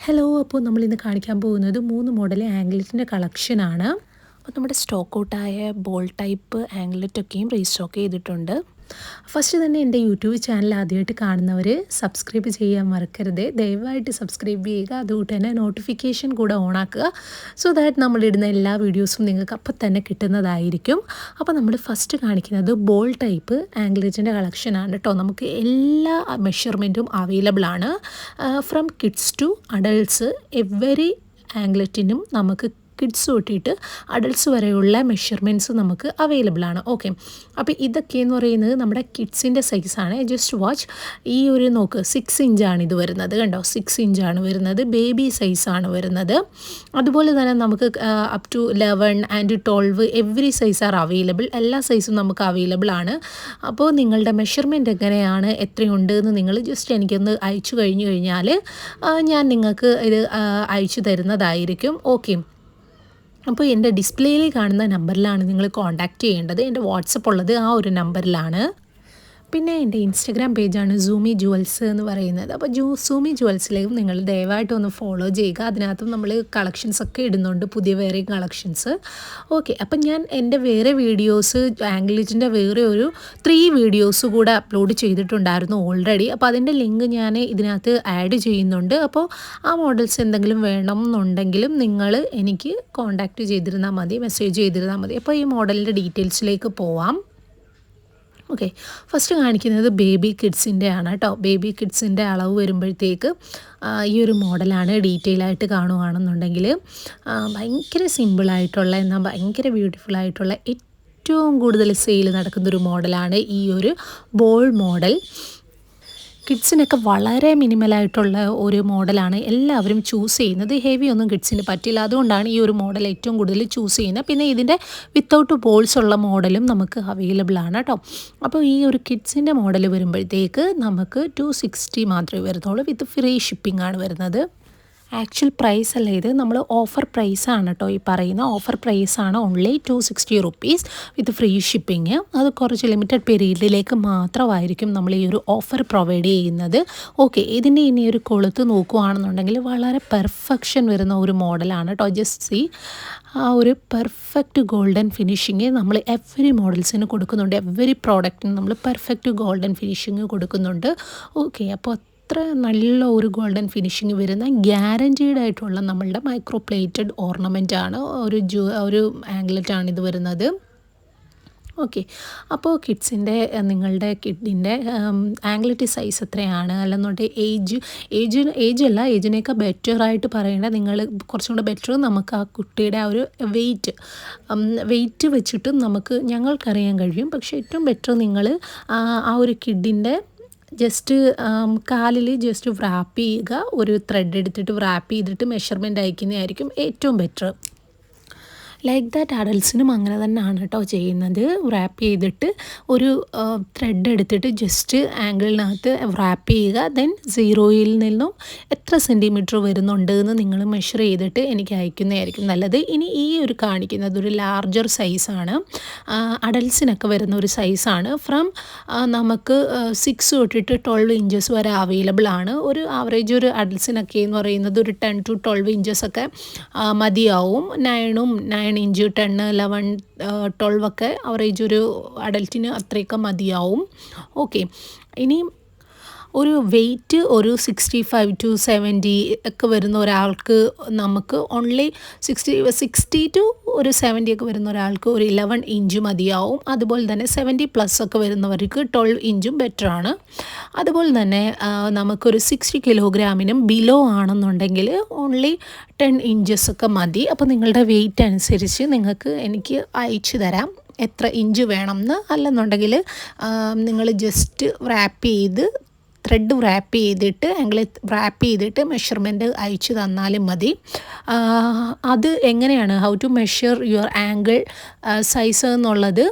Hello, അപ്പോൾ നമ്മളിന്ന് കാണിക്കാൻ പോകുന്നത് 3 മോഡൽ ആംഗ്ലറ്റിൻ്റെ കളക്ഷനാണ്. അപ്പോൾ നമ്മുടെ സ്റ്റോക്ക് ഔട്ടായ ബോൾ ടൈപ്പ് ആംഗ്ലറ്റൊക്കെയും റീസ്റ്റോക്ക് ചെയ്തിട്ടുണ്ട്. ഫസ്റ്റ് തന്നെ എൻ്റെ യൂട്യൂബ് ചാനൽ ആദ്യമായിട്ട് കാണുന്നവർ സബ്സ്ക്രൈബ് ചെയ്യാൻ മറക്കരുത്. ദയവായിട്ട് സബ്സ്ക്രൈബ് ചെയ്യുക. അതുകൊണ്ട് തന്നെ നോട്ടിഫിക്കേഷൻ കൂടെ ഓണാക്കുക. സോ ദാറ്റ് നമ്മളിടുന്ന എല്ലാ വീഡിയോസും നിങ്ങൾക്ക് അപ്പം തന്നെ കിട്ടുന്നതായിരിക്കും. അപ്പോൾ നമ്മൾ ഫസ്റ്റ് കാണിക്കുന്നത് ബോൾ ടൈപ്പ് ആംഗ്ലറ്റിൻ്റെ കളക്ഷനാണ് കേട്ടോ. നമുക്ക് എല്ലാ മെഷർമെൻറ്റും അവൈലബിൾ ആണ്. From kids to adults every ആംഗ്ലറ്റിനും നമുക്ക് കിഡ്സ് തൊട്ടിട്ട് അഡൾട്ട്സ് വരെയുള്ള മെഷർമെൻറ്റ്സ് നമുക്ക് അവൈലബിൾ ആണ്. ഓക്കെ, അപ്പോൾ ഇതൊക്കെയെന്ന് പറയുന്നത് നമ്മുടെ കിഡ്സിൻ്റെ സൈസാണ്. ജസ്റ്റ് വാച്ച്, ഈ ഒരു നോക്ക് 6 ഇഞ്ചാണ് ഇത് വരുന്നത്. കണ്ടോ, 6 ഇഞ്ചാണ് വരുന്നത്. ബേബി സൈസാണ് വരുന്നത്. അതുപോലെ തന്നെ നമുക്ക് up to 11 and 12 every size are available. എല്ലാ സൈസും നമുക്ക് അവൈലബിൾ ആണ്. അപ്പോൾ നിങ്ങളുടെ മെഷർമെൻറ്റ് എങ്ങനെയാണ്, എത്രയുണ്ട് എന്ന് നിങ്ങൾ ജസ്റ്റ് എനിക്കൊന്ന് അയച്ചു കഴിഞ്ഞാൽ ഞാൻ നിങ്ങൾക്ക് ഇത് അയച്ചു തരുന്നതായിരിക്കും. ഓക്കെ, അപ്പോൾ എൻ്റെ ഡിസ്പ്ലേയിൽ കാണുന്ന നമ്പറിലാണ് നിങ്ങൾ കോൺടാക്റ്റ് ചെയ്യേണ്ടത്. എൻ്റെ വാട്സപ്പ് ഉള്ളത് ആ ഒരു നമ്പറിലാണ്. പിന്നെ എൻ്റെ ഇൻസ്റ്റഗ്രാം പേജാണ് സൂമി ജുവൽസ് എന്ന് പറയുന്നത്. അപ്പോൾ സൂമി ജുവൽസിലേക്കും നിങ്ങൾ ദയവായിട്ട് ഒന്ന് ഫോളോ ചെയ്യുക. അതിനകത്തും നമ്മൾ കളക്ഷൻസ് ഒക്കെ ഇടുന്നുണ്ട്, പുതിയ വേറെ കളക്ഷൻസ്. ഓക്കെ, അപ്പം ഞാൻ എൻ്റെ വേറെ വീഡിയോസ് ആംഗ്ലറ്റിൻ്റെ വേറെ ഒരു 3 വീഡിയോസ് കൂടെ അപ്ലോഡ് ചെയ്തിട്ടുണ്ടായിരുന്നു ഓൾറെഡി. അപ്പോൾ അതിൻ്റെ ലിങ്ക് ഞാൻ ഇതിനകത്ത് ആഡ് ചെയ്യുന്നുണ്ട്. അപ്പോൾ ആ മോഡൽസ് എന്തെങ്കിലും വേണം എന്നുണ്ടെങ്കിലും നിങ്ങൾ എനിക്ക് കോൺടാക്റ്റ് ചെയ്തിരുന്നാൽ മതി, മെസ്സേജ് ചെയ്തിരുന്നാൽ മതി. അപ്പോൾ ഈ മോഡലിൻ്റെ ഡീറ്റെയിൽസിലേക്ക് പോവാം. ഓക്കെ, ഫസ്റ്റ് കാണിക്കുന്നത് ബേബി കിഡ്സിൻ്റെ ആണ് കേട്ടോ. ബേബി കിഡ്സിൻ്റെ അളവ് വരുമ്പോഴത്തേക്ക് ഈ ഒരു മോഡലാണ്. ഡീറ്റെയിൽ ആയിട്ട് കാണുകയാണെന്നുണ്ടെങ്കിൽ ഭയങ്കര സിമ്പിളായിട്ടുള്ള എന്നാൽ ഭയങ്കര ബ്യൂട്ടിഫുള്ളായിട്ടുള്ള ഏറ്റവും കൂടുതൽ സെയിൽ നടക്കുന്നൊരു മോഡലാണ് ഈ ഒരു ബോൾ മോഡൽ. കിഡ്സിനൊക്കെ വളരെ മിനിമലായിട്ടുള്ള ഒരു മോഡലാണ് എല്ലാവരും ചൂസ് ചെയ്യുന്നത്. ഹെവി ഒന്നും കിഡ്സിന് പറ്റില്ല, അതുകൊണ്ടാണ് ഈ ഒരു മോഡൽ ഏറ്റവും കൂടുതൽ ചൂസ് ചെയ്യുന്നത്. പിന്നെ ഇതിൻ്റെ വിത്തൗട്ട് ബോൾസ് ഉള്ള മോഡലും നമുക്ക് അവൈലബിൾ ആണ് കേട്ടോ. അപ്പോൾ ഈ ഒരു കിഡ്സിൻ്റെ മോഡൽ വരുമ്പോഴത്തേക്ക് നമുക്ക് 260 മാത്രമേ വരുന്നുള്ളൂ. വിത്ത് ഫ്രീ ഷിപ്പിംഗ് ആണ് വരുന്നത്. ആക്ച്വൽ പ്രൈസ് അല്ല ഇത്, നമ്മൾ ഓഫർ പ്രൈസാണ് കേട്ടോ ഈ പറയുന്ന. ഓഫർ പ്രൈസാണ് only 260 rupees with free shipping. അത് കുറച്ച് ലിമിറ്റഡ് പീരീഡിലേക്ക് മാത്രമായിരിക്കും നമ്മൾ ഈ ഒരു ഓഫർ പ്രൊവൈഡ് ചെയ്യുന്നത്. ഓക്കെ, ഇതിൻ്റെ ഇനി ഒരു കൊളുത്ത് നോക്കുകയാണെന്നുണ്ടെങ്കിൽ വളരെ പെർഫെക്ഷൻ വരുന്ന ഒരു മോഡലാണ് കേട്ടോ. ജസ്റ്റ് സി, ആ ഒരു പെർഫെക്റ്റ് ഗോൾഡൻ ഫിനിഷിങ് നമ്മൾ എവറി മോഡൽസിന് കൊടുക്കുന്നുണ്ട്. എവറി പ്രോഡക്റ്റിന് നമ്മൾ പെർഫെക്റ്റ് ഗോൾഡൻ ഫിനിഷിങ് കൊടുക്കുന്നുണ്ട്. ഓക്കെ, അപ്പോൾ അത്ര നല്ല ഒരു ഗോൾഡൻ ഫിനിഷിങ് വരുന്ന ഗ്യാരൻറ്റീഡ് ആയിട്ടുള്ള നമ്മളുടെ മൈക്രോ പ്ലേറ്റഡ് ഓർണമെൻ്റ് ആണ്. ഒരു ആംഗ്ലറ്റാണ് ഇത് വരുന്നത്. ഓക്കെ, അപ്പോൾ കിഡ്സിൻ്റെ നിങ്ങളുടെ കിഡിൻ്റെ ആംഗ്ലറ്റ് സൈസ് എത്രയാണ്, അല്ലെന്നുണ്ടെങ്കിൽ ഏജല്ല, ഏജിനേക്കാൾ ബെറ്ററായിട്ട് പറയേണ്ടത് നിങ്ങൾ കുറച്ചും കൂടെ ബെറ്റർ നമുക്ക് ആ കുട്ടിയുടെ ആ ഒരു വെയിറ്റ് വെച്ചിട്ടും ഞങ്ങൾക്കറിയാൻ കഴിയും. പക്ഷേ ഏറ്റവും ബെറ്റർ നിങ്ങൾ ആ ഒരു കിഡിൻ്റെ ജസ്റ്റ് കാലിൽ ജസ്റ്റ് വ്രാപ്പ് ചെയ്യുക. ഒരു ത്രെഡ് എടുത്തിട്ട് വ്രാപ്പ് ചെയ്തിട്ട് മെഷർമെൻറ്റ് അയക്കുന്നതായിരിക്കും ഏറ്റവും ബെറ്റർ. ലൈക്ക് ദാറ്റ് അഡൽട്ട്സിനും അങ്ങനെ തന്നെയാണ് കേട്ടോ ചെയ്യുന്നത്. റാപ്പ് ചെയ്തിട്ട് ഒരു ത്രെഡ് എടുത്തിട്ട് ജസ്റ്റ് ആംഗിളിനകത്ത് റാപ്പ് ചെയ്യുക. ദെൻ 0യിൽ നിന്നും എത്ര സെൻറ്റിമീറ്റർ വരുന്നുണ്ട് എന്ന് നിങ്ങൾ മെഷർ ചെയ്തിട്ട് എനിക്ക് അയക്കുന്നതായിരിക്കും നല്ലത്. ഇനി ഈ ഒരു കാണിക്കുന്നത് ഒരു ലാർജർ സൈസാണ്, അഡൽട്ട്സിനൊക്കെ വരുന്ന ഒരു സൈസാണ്. ഫ്രം നമുക്ക് 6 തൊട്ടിട്ട് 12 ഇഞ്ചസ് വരെ അവൈലബിൾ ആണ്. ഒരു ആവറേജ് ഒരു അഡൽട്ട്സിനൊക്കെ എന്ന് പറയുന്നത് ഒരു 10 to 12 ഇഞ്ചസൊക്കെ മതിയാവും. 9 ഇഞ്ച് 10, 11, 12 ഒക്കെ ആവറേജ് ഒരു അഡൽറ്റിന് അത്രയൊക്കെ മതിയാവും. ഓക്കെ, ഇനി ഒരു വെയ്റ്റ് ഒരു 65 to 70 ഒക്കെ വരുന്ന ഒരാൾക്ക് നമുക്ക് ഓൺലി 60 to ഒരു 70 ഒക്കെ വരുന്ന ഒരാൾക്ക് ഒരു 11 ഇഞ്ച് മതിയാവും. അതുപോലെ തന്നെ 70+ ഒക്കെ വരുന്നവർക്ക് 12 ഇഞ്ചും ബെറ്ററാണ്. അതുപോലെ തന്നെ നമുക്കൊരു 60 കിലോഗ്രാമിനും ബിലോ ആണെന്നുണ്ടെങ്കിൽ ഓൺലി 10 ഇഞ്ചസ് ഒക്കെ മതി. അപ്പോൾ നിങ്ങളുടെ വെയിറ്റ് അനുസരിച്ച് നിങ്ങൾക്ക് എനിക്ക് അയച്ചു തരാം എത്ര ഇഞ്ച് വേണമെന്ന്. അല്ലെന്നുണ്ടെങ്കിൽ നിങ്ങൾ ജസ്റ്റ് ത്രെഡ് റാപ്പ് ചെയ്തിട്ട് റാപ്പ് ചെയ്തിട്ട് മെഷർമെൻറ്റ് അയച്ചു തന്നാലും മതി. അത് എങ്ങനെയാണ് how to measure your ankle size എന്നുള്ളത്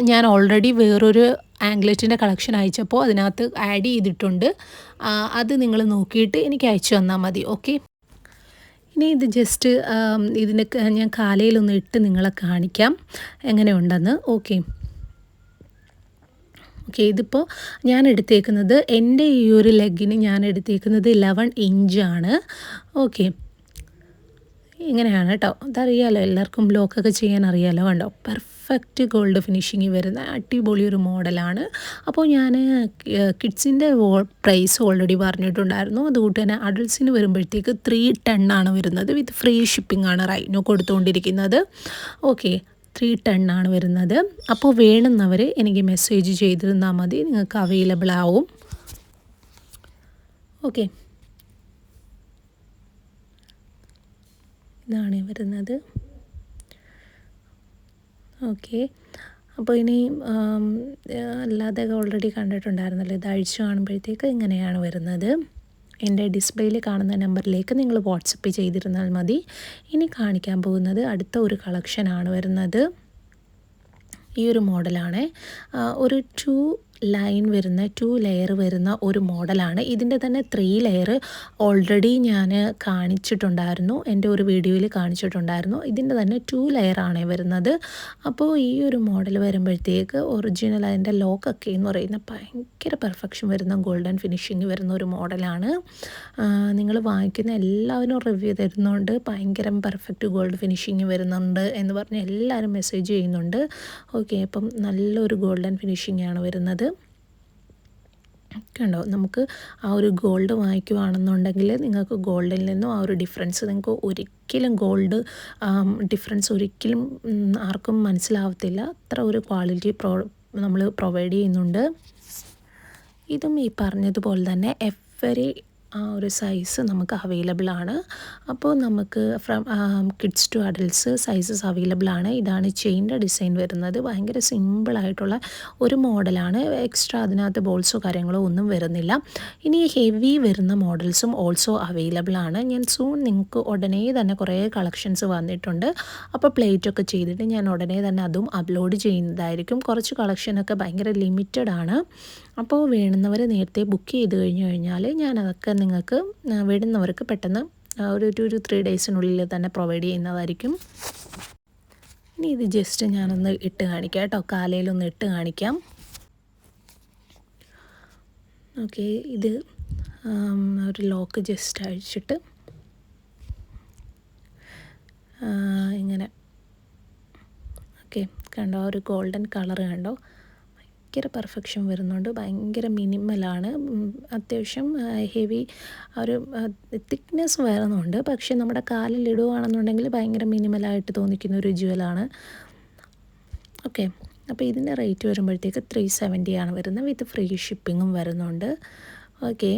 ഞാൻ ഓൾറെഡി വേറൊരു ആംഗ്ലറ്റിൻ്റെ കളക്ഷൻ അയച്ചപ്പോൾ അതിനകത്ത് ആഡ് ചെയ്തിട്ടുണ്ട്. അത് നിങ്ങൾ നോക്കിയിട്ട് എനിക്ക് അയച്ചു തന്നാൽ മതി. ഓക്കെ, ഇനി ഇത് ജസ്റ്റ് ഇതിനൊക്കെ ഞാൻ കാലയിലൊന്ന് ഇട്ട് നിങ്ങളെ കാണിക്കാം എങ്ങനെയുണ്ടെന്ന്. ഓക്കെ, ഓക്കെ, ഇതിപ്പോൾ ഞാൻ എടുത്തേക്കുന്നത് എൻ്റെ ഈ ഒരു ലെഗിന് ഞാൻ എടുത്തേക്കുന്നത് 11 ഇഞ്ചാണ്. ഓക്കെ, ഇങ്ങനെയാണ് കേട്ടോ. അതറിയാലോ, എല്ലാവർക്കും ബ്ലോക്കൊക്കെ ചെയ്യാൻ അറിയാലോ. കണ്ടോ, പെർഫെക്റ്റ് ഗോൾഡ് ഫിനിഷിങ് വരുന്ന അടിപൊളി ഒരു മോഡലാണ്. അപ്പോൾ ഞാൻ കിഡ്സിൻ്റെ പ്രൈസ് ഓൾറെഡി പറഞ്ഞിട്ടുണ്ടായിരുന്നു. അതുകൊണ്ട് തന്നെ അഡൾട്ട്സിന് വരുമ്പോഴത്തേക്ക് 310 ആണ് വരുന്നത്. വിത്ത് ഫ്രീ ഷിപ്പിംഗ് ആണ് റൈനോ കൊടുത്തുകൊണ്ടിരിക്കുന്നത്. ഓക്കെ, 310 ആണ് വരുന്നത്. അപ്പോൾ വേണമെന്നവർ എനിക്ക് മെസ്സേജ് ചെയ്തിരുന്നാൽ മതി, നിങ്ങൾക്ക് അവൈലബിൾ ആവും. ഓക്കെ, ഇതാണ് വരുന്നത്. ഓക്കെ, അപ്പോൾ ഇനി അല്ലാതെ ഓൾറെഡി കണ്ടിട്ടുണ്ടായിരുന്നല്ലോ, ഇത് അഴിച്ചു കാണുമ്പോഴത്തേക്ക് ഇങ്ങനെയാണ് വരുന്നത്. എൻ്റെ ഡിസ്പ്ലേയിൽ കാണുന്ന നമ്പറിലേക്ക് നിങ്ങൾ വാട്സപ്പ് ചെയ്തിരുന്നാൽ മതി. ഇനി കാണിക്കാൻ പോകുന്നത് അടുത്ത ഒരു കളക്ഷനാണ് വരുന്നത്. ഈ ഒരു മോഡലാണ്, ഒരു 2 ലൈൻ വരുന്ന 2 ലെയർ വരുന്ന ഒരു മോഡലാണ്. ഇതിൻ്റെ തന്നെ 3 ലെയർ ഓൾറെഡി ഞാൻ കാണിച്ചിട്ടുണ്ടായിരുന്നു, എൻ്റെ ഒരു വീഡിയോയിൽ കാണിച്ചിട്ടുണ്ടായിരുന്നു. ഇതിൻ്റെ തന്നെ 2 ലെയറാണ് വരുന്നത്. അപ്പോൾ ഈ ഒരു മോഡൽ വരുമ്പോഴത്തേക്ക് ഒറിജിനൽ അതിൻ്റെ ലോക്കൊക്കെ എന്ന് പറയുന്ന ഭയങ്കര പെർഫെക്ഷൻ വരുന്ന ഗോൾഡൻ ഫിനിഷിങ് വരുന്ന ഒരു മോഡലാണ്. നിങ്ങൾ വാങ്ങിക്കുന്ന എല്ലാവരും റിവ്യൂ തരുന്നുണ്ട്, ഭയങ്കര പെർഫെക്റ്റ് ഗോൾഡ് ഫിനിഷിങ് വരുന്നുണ്ട് എന്ന് പറഞ്ഞ് എല്ലാവരും മെസ്സേജ് ചെയ്യുന്നുണ്ട്. ഓക്കെ, അപ്പം നല്ലൊരു ഗോൾഡൻ ഫിനിഷിംഗ് ആണ് വരുന്നത്. കണ്ടോ, നമുക്ക് ആ ഒരു ഗോൾഡ് വാങ്ങിക്കുകയാണെന്നുണ്ടെങ്കിൽ നിങ്ങൾക്ക് ഗോൾഡിൽ നിന്നും ആ ഒരു ഡിഫറൻസ് നിങ്ങൾക്ക് ഒരിക്കലും ഡിഫറൻസ് ഒരിക്കലും ആർക്കും മനസ്സിലാവത്തില്ല. അത്ര ഒരു ക്വാളിറ്റി നമ്മൾ പ്രൊവൈഡ് ചെയ്യുന്നുണ്ട്. ഇതും ഈ പറഞ്ഞതുപോലെ തന്നെ എവരി ആ ഒരു സൈസ് നമുക്ക് അവൈലബിൾ ആണ്. അപ്പോൾ നമുക്ക് from kids to adults sizes available ആണ്. ഇതാണ് ചെയിൻ്റെ ഡിസൈൻ വരുന്നത്. ഭയങ്കര സിമ്പിളായിട്ടുള്ള ഒരു മോഡലാണ്. എക്സ്ട്രാ അതിനകത്ത് ബോൾസോ കാര്യങ്ങളോ ഒന്നും വരുന്നില്ല. ഇനി ഹെവി വരുന്ന മോഡൽസും ഓൾസോ അവൈലബിൾ ആണ്. ഞാൻ നിങ്ങൾക്ക് ഉടനെ തന്നെ കുറേ കളക്ഷൻസ് വന്നിട്ടുണ്ട്. അപ്പോൾ പ്ലേറ്റൊക്കെ ചെയ്തിട്ട് ഞാൻ ഉടനെ തന്നെ അതും അപ്ലോഡ് ചെയ്യുന്നതായിരിക്കും. കുറച്ച് കളക്ഷനൊക്കെ ഭയങ്കര ലിമിറ്റഡ് ആണ്. അപ്പോൾ വേണ്ടുന്നവർ നേരത്തെ ബുക്ക് ചെയ്ത് കഴിഞ്ഞാൽ ഞാനതൊക്കെ നിങ്ങൾക്ക് വേണ്ടുന്നവർക്ക് പെട്ടെന്ന് ഒരു 3 ഡേയ്സിനുള്ളിൽ തന്നെ പ്രൊവൈഡ് ചെയ്യുന്നതായിരിക്കും. ഇനി ഇത് ജസ്റ്റ് ഞാനൊന്ന് ഇട്ട് കാണിക്കാം കേട്ടോ, കാലയിലൊന്ന് ഇട്ട് കാണിക്കാം. ഓക്കെ, ഇത് ഒരു ലോക്ക് ജസ്റ്റ് അഴിച്ചിട്ട് ഇങ്ങനെ. ഓക്കെ, കണ്ടോ, ഒരു ഗോൾഡൻ കളർ കണ്ടോ, ഭയങ്കര പെർഫെക്ഷൻ വരുന്നുണ്ട്. ഭയങ്കര മിനിമലാണ്, അത്യാവശ്യം ഹെവി ഒരു തിക്നെസ് വരുന്നുണ്ട്. പക്ഷേ നമ്മുടെ കാലിൽ ഇടുകയാണെന്നുണ്ടെങ്കിൽ ഭയങ്കര മിനിമലായിട്ട് തോന്നിക്കുന്ന ഒരു ജ്വലാണ്. ഓക്കെ, അപ്പോൾ ഇതിൻ്റെ റേറ്റ് വരുമ്പോഴത്തേക്ക് 370 ആണ് വരുന്നത്. വിത്ത് ഫ്രീ ഷിപ്പിങ്ങും വരുന്നുണ്ട്. ഓക്കെ,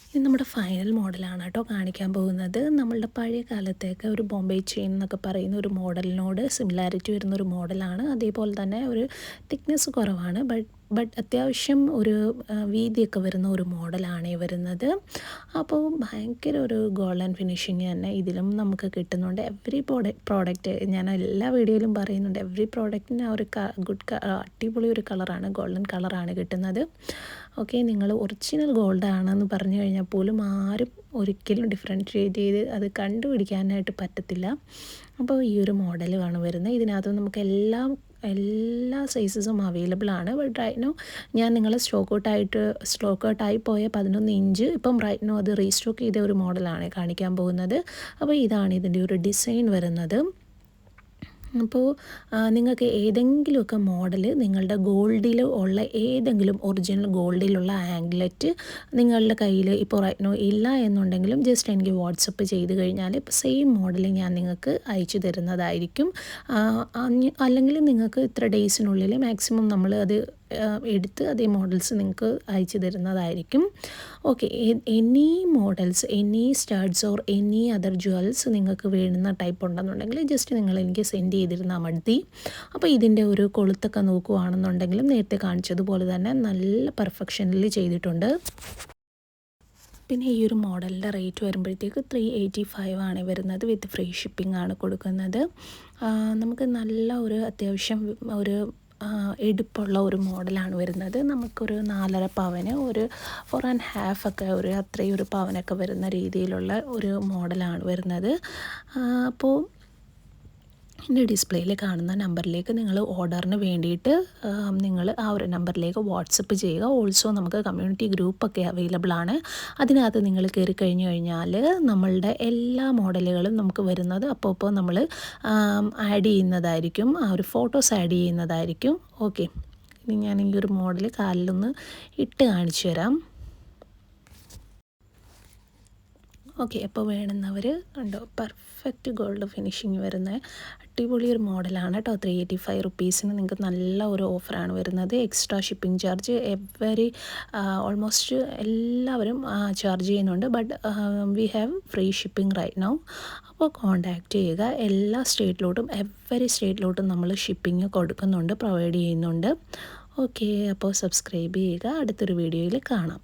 ഇത് നമ്മുടെ ഫൈനൽ മോഡലാണ് കേട്ടോ കാണിക്കാൻ പോകുന്നത്. നമ്മളുടെ പഴയ കാലത്തേക്ക് ഒരു ബോംബെ ചെയിൻ എന്നൊക്കെ പറയുന്ന ഒരു മോഡലിനോട് സിമിലാരിറ്റി വരുന്നൊരു മോഡലാണ്. അതേപോലെ തന്നെ ഒരു തിക്നെസ് കുറവാണ്, ബട്ട് അത്യാവശ്യം ഒരു വീതിയൊക്കെ വരുന്ന ഒരു മോഡലാണ് വരുന്നത്. അപ്പോൾ ഭയങ്കര ഒരു ഗോൾഡൻ ഫിനിഷിങ് തന്നെ ഇതിലും നമുക്ക് കിട്ടുന്നുണ്ട്. എവറി പ്രോഡക്റ്റ് ഞാൻ എല്ലാ വീഡിയോയിലും പറയുന്നുണ്ട്, എവറി പ്രോഡക്റ്റിന് ആ ഒരു അടിപൊളി ഒരു കളറാണ്, ഗോൾഡൻ കളറാണ് കിട്ടുന്നത്. ഓക്കെ, നിങ്ങൾ ഒറിജിനൽ ഗോൾഡ് ആണെന്ന് പറഞ്ഞു കഴിഞ്ഞാൽ പോലും ആരും ഒരിക്കലും ഡിഫറൻഷ്യേറ്റ് ചെയ്ത് അത് കണ്ടുപിടിക്കാനായിട്ട് പറ്റത്തില്ല. അപ്പോൾ ഈ ഒരു മോഡലുമാണ് വരുന്നത്. ഇതിനകത്ത് നമുക്ക് എല്ലാ സൈസസും അവൈലബിൾ ആണ്. ബട്ട് റൈറ്റ് നോ ഞാൻ നിങ്ങളെ സ്റ്റോക്ക് ഔട്ടായി പോയ 11 ഇഞ്ച് ഇപ്പം റൈറ്റ് നോ അത് റീസ്റ്റോക്ക് ചെയ്ത ഒരു മോഡലാണ് കാണിക്കാൻ പോകുന്നത്. അപ്പോൾ ഇതാണ് ഇതിൻ്റെ ഒരു ഡിസൈൻ വരുന്നത്. അപ്പോൾ നിങ്ങൾക്ക് ഏതെങ്കിലുമൊക്കെ മോഡൽ നിങ്ങളുടെ ഗോൾഡിൽ ഉള്ള ഏതെങ്കിലും ഒറിജിനൽ ഗോൾഡിലുള്ള ആംഗ്ലറ്റ് നിങ്ങളുടെ കയ്യിൽ ഇപ്പോൾ റൈറ്റ് നോ ഇല്ല എന്നുണ്ടെങ്കിലും ജസ്റ്റ് എനിക്ക് വാട്സപ്പ് ചെയ്ത് കഴിഞ്ഞാൽ സെയിം മോഡൽ ഞാൻ നിങ്ങൾക്ക് അയച്ചു തരുന്നതായിരിക്കും. അല്ലെങ്കിൽ നിങ്ങൾക്ക് ഇത്ര ഡേയ്സിനുള്ളിൽ മാക്സിമം നമ്മൾ അത് എടുത്ത് അതേ മോഡൽസ് നിങ്ങൾക്ക് അയച്ചു തരുന്നതായിരിക്കും. Okay, any models, any studs or any other jewels നിങ്ങൾക്ക് വേണ്ടുന്ന ടൈപ്പ് ഉണ്ടെന്നുണ്ടെങ്കിൽ ജസ്റ്റ് നിങ്ങൾ എനിക്ക് സെൻഡ് ചെയ്തിരുന്നാൽ മതി. അപ്പോൾ ഇതിൻ്റെ ഒരു കൊളുത്തൊക്കെ നോക്കുകയാണെന്നുണ്ടെങ്കിലും നേരത്തെ കാണിച്ചതുപോലെ തന്നെ നല്ല പെർഫെക്ഷനിൽ ചെയ്തിട്ടുണ്ട്. പിന്നെ ഈ ഒരു മോഡലിൻ്റെ റേറ്റ് വരുമ്പോഴത്തേക്ക് 385 ആണ് വരുന്നത്. വിത്ത് ഫ്രീ ഷിപ്പിംഗ് ആണ് കൊടുക്കുന്നത്. നമുക്ക് നല്ല ഒരു അത്യാവശ്യം ഒരു എടുപ്പുള്ള ഒരു മോഡലാണ് വരുന്നത്. നമുക്കൊരു 4.5 പവന്, ഒരു 4.5 ഒക്കെ ഒരു അത്രയും ഒരു പവനൊക്കെ വരുന്ന രീതിയിലുള്ള ഒരു മോഡലാണ് വരുന്നത്. അപ്പോൾ എൻ്റെ ഡിസ്പ്ലേയിൽ കാണുന്ന നമ്പറിലേക്ക് നിങ്ങൾ ഓർഡറിന് വേണ്ടിയിട്ട് നിങ്ങൾ ആ ഒരു നമ്പറിലേക്ക് വാട്സപ്പ് ചെയ്യുക. ഓൾസോ നമുക്ക് കമ്മ്യൂണിറ്റി ഗ്രൂപ്പൊക്കെ അവൈലബിൾ ആണ്. അതിനകത്ത് നിങ്ങൾ കയറി കഴിഞ്ഞാൽ നമ്മളുടെ എല്ലാ മോഡലുകളും നമുക്ക് വരുന്നത് അപ്പോൾ നമ്മൾ ആഡ് ചെയ്യുന്നതായിരിക്കും. ആ ഒരു ഫോട്ടോസ് ആഡ് ചെയ്യുന്നതായിരിക്കും. ഓക്കെ, ഇനി ഞാൻ ഈ ഒരു മോഡൽ കാലിലൊന്ന് ഇട്ട് കാണിച്ചു തരാം. ഓക്കെ, അപ്പോൾ വേണമെന്നവർ കണ്ടോ, പെർഫെക്റ്റ് ഗോൾഡ് ഫിനിഷിങ് വരുന്ന അടിപൊളി ഒരു മോഡലാണ് കേട്ടോ. 385 റുപ്പീസിന് നിങ്ങൾക്ക് നല്ല ഒരു ഓഫറാണ് വരുന്നത്. Extra shipping charge every almost എല്ലാവരും ചാർജ് ചെയ്യുന്നുണ്ട്. But we have free shipping right now. അപ്പോൾ കോൺടാക്റ്റ് ചെയ്യുക. എല്ലാ സ്റ്റേറ്റിലോട്ടും എവരി സ്റ്റേറ്റിലോട്ടും നമ്മൾ ഷിപ്പിംഗ് കൊടുക്കുന്നുണ്ട്, പ്രൊവൈഡ് ചെയ്യുന്നുണ്ട്. ഓക്കെ, അപ്പോൾ സബ്സ്ക്രൈബ് ചെയ്യുക. അടുത്തൊരു വീഡിയോയിൽ കാണാം.